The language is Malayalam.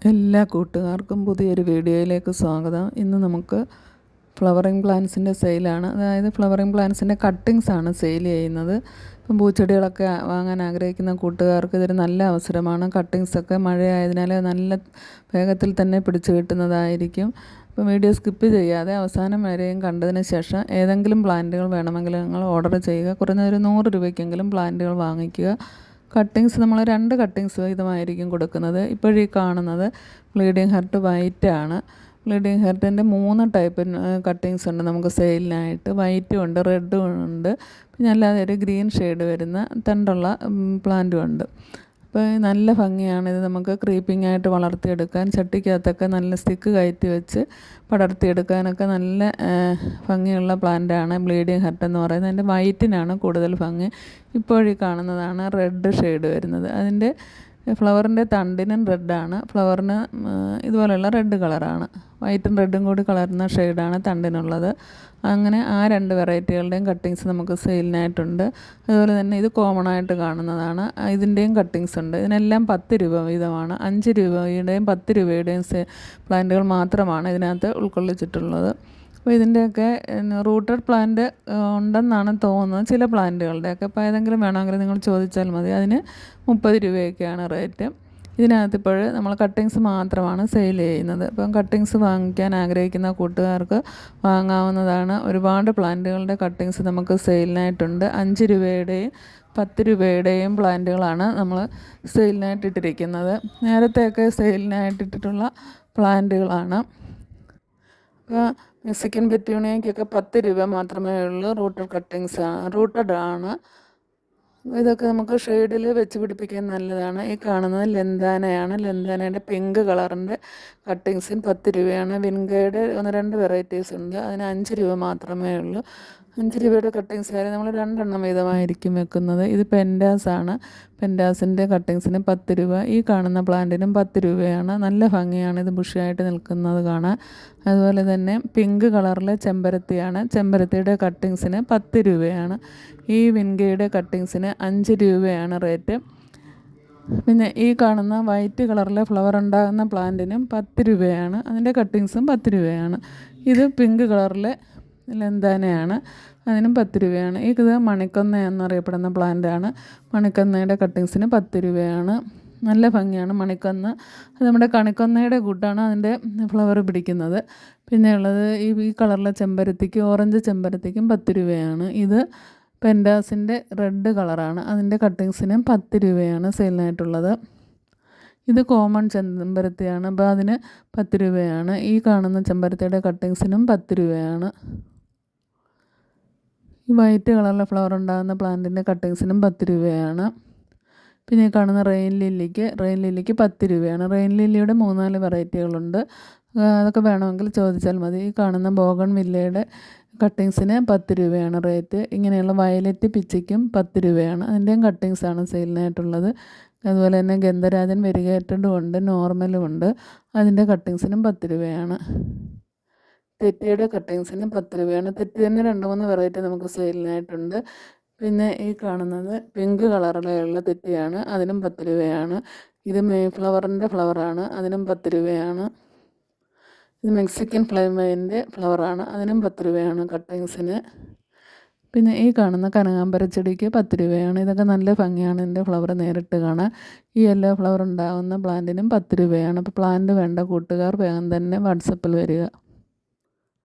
എല്ലാ കൂട്ടുകാർക്കും പുതിയൊരു വീഡിയോയിലേക്ക് സ്വാഗതം. ഇന്ന് നമുക്ക് ഫ്ലവറിങ് പ്ലാന്റ്സിൻ്റെ സെയിലാണ്. അതായത് ഫ്ലവറിങ് പ്ലാന്റ്സിൻ്റെ കട്ടിങ്സാണ് സെയിൽ ചെയ്യുന്നത്. ഇപ്പം പൂച്ചെടികളൊക്കെ വാങ്ങാൻ ആഗ്രഹിക്കുന്ന കൂട്ടുകാർക്ക് ഇതൊരു നല്ല അവസരമാണ്. കട്ടിങ്സൊക്കെ മഴയായതിനാൽ നല്ല വേഗത്തിൽ തന്നെ പിടിച്ചു കിട്ടുന്നതായിരിക്കും. അപ്പം വീഡിയോ സ്കിപ്പ് ചെയ്യാതെ അവസാനം വരെയും കണ്ടതിന് ശേഷം ഏതെങ്കിലും പ്ലാന്റുകൾ വേണമെങ്കിൽ നിങ്ങൾ ഓർഡർ ചെയ്യുക. കുറഞ്ഞൊരു 100 രൂപയ്ക്കെങ്കിലും പ്ലാന്റുകൾ വാങ്ങിക്കുക. കട്ടിങ്സ് നമ്മൾ 2 കട്ടിങ്സ് വീതമായിരിക്കും കൊടുക്കുന്നത്. ഇപ്പോഴീ കാണുന്നത് ബ്ലീഡിങ് ഹെർട്ട് വൈറ്റ് ആണ്. ബ്ലീഡിങ് ഹെർട്ടിൻ്റെ 3 ടൈപ്പ് കട്ടിങ്സ് ഉണ്ട് നമുക്ക് സെയിലിനായിട്ട്. വൈറ്റും ഉണ്ട്, റെഡും ഉണ്ട്, പിന്നെ അല്ലാതെ ഒരു ഗ്രീൻ ഷെയ്ഡ് വരുന്ന തണ്ടുള്ള പ്ലാന്റും ഉണ്ട്. അപ്പോൾ നല്ല ഭംഗിയാണിത് നമുക്ക് ക്രീപ്പിംഗ് ആയിട്ട് വളർത്തിയെടുക്കാൻ. ചട്ടിക്കകത്തൊക്കെ നല്ല സ്റ്റിക്ക് കയറ്റി വെച്ച് പടർത്തിയെടുക്കാനൊക്കെ നല്ല ഭംഗിയുള്ള പ്ലാന്റാണ് ബ്ലീഡിങ് ഹെർട്ട് എന്ന് പറയുന്നത്. അതിൻ്റെ വൈറ്റിനാണ് കൂടുതൽ ഭംഗി. ഇപ്പോഴീ കാണുന്നതാണ് റെഡ് ഷെയ്ഡ് വരുന്നത്. അതിൻ്റെ ഫ്ലവറിൻ്റെ തണ്ടിനും റെഡാണ്, ഫ്ലവറിന് ഇതുപോലെയുള്ള റെഡ് കളറാണ്. വൈറ്റും റെഡും കൂടി കലർന്ന ഷെയ്ഡാണ് തണ്ടിനുള്ളത്. അങ്ങനെ ആ 2 വെറൈറ്റികളുടെയും കട്ടിങ്സ് നമുക്ക് സെയിലിനായിട്ടുണ്ട്. അതുപോലെ തന്നെ ഇത് കോമൺ ആയിട്ട് കാണുന്നതാണ്. ഇതിൻ്റെയും കട്ടിങ്സ് ഉണ്ട്. ഇതിനെല്ലാം 10 രൂപ വീതമാണ്. 5 രൂപയുടെയും 10 രൂപയുടെയും പ്ലാന്റുകൾ മാത്രമാണ് ഇതിനകത്ത് ഉൾക്കൊള്ളിച്ചിട്ടുള്ളത്. അപ്പോൾ ഇതിൻ്റെയൊക്കെ റൂട്ടഡ് പ്ലാന്റ് ഉണ്ടെന്നാണ് തോന്നുന്നത് ചില പ്ലാന്റുകളുടെയൊക്കെ. അപ്പോൾ ഏതെങ്കിലും വേണമെങ്കിൽ നിങ്ങൾ ചോദിച്ചാൽ മതി. അതിന് 30 രൂപയൊക്കെയാണ് റേറ്റ്. ഇതിനകത്ത് ഇപ്പോൾ നമ്മൾ കട്ടിങ്സ് മാത്രമാണ് സെയിൽ ചെയ്യുന്നത്. അപ്പം കട്ടിങ്സ് വാങ്ങിക്കാൻ ആഗ്രഹിക്കുന്ന കൂട്ടുകാർക്ക് വാങ്ങാവുന്നതാണ്. ഒരുപാട് പ്ലാന്റുകളുടെ കട്ടിങ്സ് നമുക്ക് സെയിലിനായിട്ടുണ്ട്. 5 രൂപയുടെയും 10 രൂപയുടെയും പ്ലാന്റുകളാണ് നമ്മൾ സെയിലിനായിട്ടിട്ടിരിക്കുന്നത്. നേരത്തെയൊക്കെ സെയിലിനായിട്ടിട്ടുള്ള പ്ലാന്റുകളാണ്. അപ്പോൾ മെക്സിക്കൻ പെറ്റൂണിയയ്ക്കൊക്കെ 10 രൂപ മാത്രമേ ഉള്ളൂ. റൂട്ടഡ് ആണ്. ഇതൊക്കെ നമുക്ക് ഷെയ്ഡിൽ വെച്ച് പിടിപ്പിക്കാൻ നല്ലതാണ്. ഈ കാണുന്നത് ലെന്താനയാണ്. ലെന്താനയുടെ പിങ്ക് കളറിൻ്റെ കട്ടിങ്സിന് 10 രൂപയാണ്. വിൻഗയുടെ 1-2 വെറൈറ്റീസ് ഉണ്ട്. അതിന് 5 രൂപ മാത്രമേ ഉള്ളൂ. 5 രൂപയുടെ കട്ടിങ്സ് ആയാലും നമ്മൾ 2 എണ്ണം വീതമായിരിക്കും വെക്കുന്നത്. ഇത് പെൻഡാസാണ്. പെൻഡാസിൻ്റെ കട്ടിങ്സിന് 10 രൂപ. ഈ കാണുന്ന പ്ലാന്റിനും 10 രൂപയാണ്. നല്ല ഭംഗിയാണ് ഇത് ബുഷിയായിട്ട് നിൽക്കുന്നത് കാണാൻ. അതുപോലെ തന്നെ പിങ്ക് കളറിലെ ചെമ്പരത്തിയാണ്. ചെമ്പരത്തിയുടെ കട്ടിങ്സിന് 10 രൂപയാണ്. ഈ വിൻഗയുടെ കട്ടിങ്സിന് 5 രൂപയാണ് റേറ്റ്. പിന്നെ ഈ കാണുന്ന വൈറ്റ് കളറിലെ ഫ്ലവർ ഉണ്ടാകുന്ന പ്ലാന്റിനും 10 രൂപയാണ്. അതിൻ്റെ കട്ടിങ്സും 10 രൂപയാണ്. ഇത് പിങ്ക് കളറിലെ ലെന്താനയാണ്. അതിനും 10 രൂപയാണ്. ഇത് മണിക്കൊന്ന എന്നറിയപ്പെടുന്ന പ്ലാന്റാണ്. മണിക്കൊന്നയുടെ കട്ടിങ്സിന് 10 രൂപയാണ്. നല്ല ഭംഗിയാണ് മണിക്കൊന്ന. അത് നമ്മുടെ കണിക്കൊന്നയുടെ കൂട്ടാണ് അതിൻ്റെ ഫ്ലവർ പിടിക്കുന്നത്. പിന്നെ ഉള്ളത് ഈ കളറിലെ ചെമ്പരത്തിക്ക്, ഓറഞ്ച് ചെമ്പരത്തിക്കും 10 രൂപയാണ്. ഇത് പെൻഡാസിൻ്റെ റെഡ് കളറാണ്. അതിൻ്റെ കട്ടിങ്സിനും 10 രൂപയാണ് സെയിലിനായിട്ടുള്ളത്. ഇത് കോമൺ ചെമ്പരത്തിയാണ്. അപ്പോൾ അതിന് 10 രൂപയാണ്. ഈ കാണുന്ന ചെമ്പരത്തിയുടെ കട്ടിങ്സിനും 10 രൂപയാണ്. ഈ വൈറ്റ് കളറിലെ ഫ്ലവർ ഉണ്ടാകുന്ന പ്ലാന്റിൻ്റെ കട്ടിങ്സിനും 10 രൂപയാണ്. പിന്നെ ഈ കാണുന്ന റെയിൻ ലില്ലിക്ക് 10 രൂപയാണ്. റെയിൻ ലില്ലിയുടെ 3-4 വെറൈറ്റികളുണ്ട്. അതൊക്കെ വേണമെങ്കിൽ ചോദിച്ചാൽ മതി. ഈ കാണുന്ന ബോഗൺ വില്ലയുടെ കട്ടിങ്സിന് 10 രൂപയാണ് റേറ്റ്. ഇങ്ങനെയുള്ള വയലറ്റ് പിച്ചിക്കും 10 രൂപയാണ്. അതിൻ്റെയും കട്ടിങ്സാണ് സെയിലിനായിട്ടുള്ളത്. അതുപോലെ തന്നെ ഗന്ധരാജൻ വെരിഗേറ്റഡും ഉണ്ട്, നോർമലും ഉണ്ട്. അതിൻ്റെ കട്ടിങ്സിനും 10 രൂപയാണ്. തെറ്റിയുടെ കട്ടിങ്സിന് 10 രൂപയാണ്. തെറ്റി തന്നെ 2-3 വെറൈറ്റി നമുക്ക് സെയിലിനായിട്ടുണ്ട്. പിന്നെ ഈ കാണുന്നത് പിങ്ക് കളറിലുള്ള തെറ്റിയാണ്. അതിനും 10 രൂപയാണ്. ഇത് ഫ്ലവറിൻ്റെ ഫ്ലവറാണ്. അതിനും 10 രൂപയാണ്. ഇത് മെക്സിക്കൻ ഫ്ലൈമൈൻ്റെ ഫ്ലവറാണ്. അതിനും 10 രൂപയാണ് കട്ടിങ്സിന്. പിന്നെ ഈ കാണുന്ന കനകാമ്പര ചെടിക്ക് 10 രൂപയാണ്. ഇതൊക്കെ നല്ല ഭംഗിയാണ് ഇതിൻ്റെ ഫ്ലവർ നേരിട്ട് കാണാൻ. ഈ യെല്ലോ ഫ്ലവർ ഉണ്ടാകുന്ന പ്ലാന്റിനും 10 രൂപയാണ്. അപ്പോൾ പ്ലാന്റ് വേണ്ട കൂട്ടുകാർ വേഗം തന്നെ വാട്സപ്പിൽ വരിക.